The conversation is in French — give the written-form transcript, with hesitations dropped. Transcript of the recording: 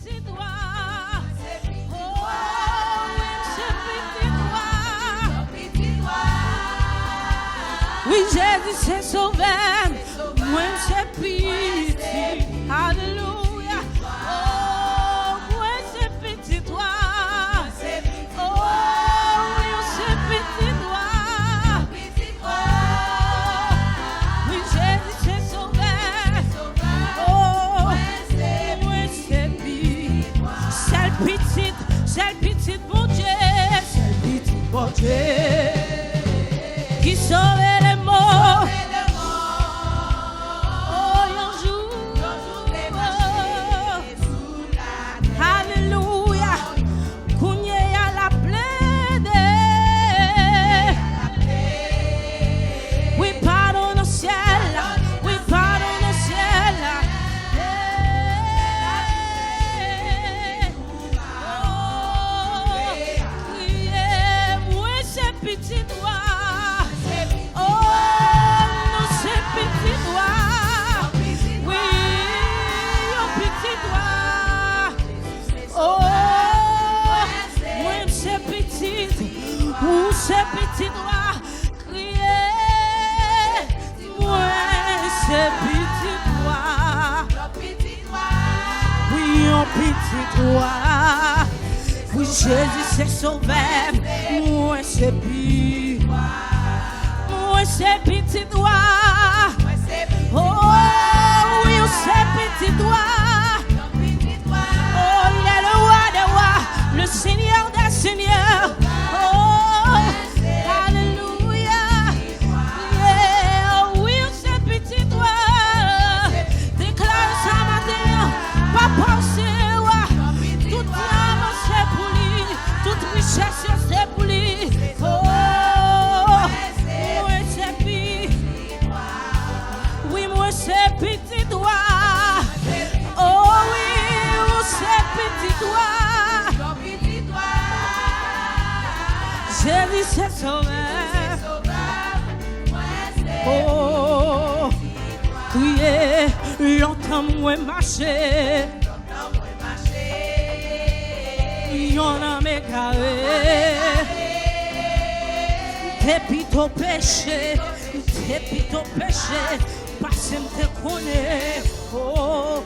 petit doigt. Oh, c'est petit doigt. Oui, Jésus s'est sauvé. Moi, c'est petit. Alléluia. Oh, moi, c'est petit doigt. Oh, oui, c'est petit doigt. Oui, Jésus s'est sauvé. Oh, moi, c'est petit. C'est le petit bon Dieu. C'est le petit bon Dieu. Qui sauve les morts. Petit doigt, oh, non, c'est petit doigt, oui, un petit doigt, oh, moi c'est petit, ou c'est petit doigt, crier, moi c'est petit doigt, oui, un petit doigt. Oui, Jésus s'est sauvé, moi c'est petit, moi c'est petit doigt, oh oui, c'est petit doigt, oh il est le roi des rois, le Seigneur des seigneurs, oh alléluia, yeah, oui, c'est petit doigt, déclare ça matin, pas penser, tout diable c'est pour lui, toute richesse c'est pour lui. Oh, moi c'est petit. Oui, moi c'est petit doigt. Oh oui, c'est petit doigt. Jésus s'est sauvé. Oh, crier, longtemps moi marcher. Y'en a m'égaré, depuis ton péché, parce que me connais. Oh,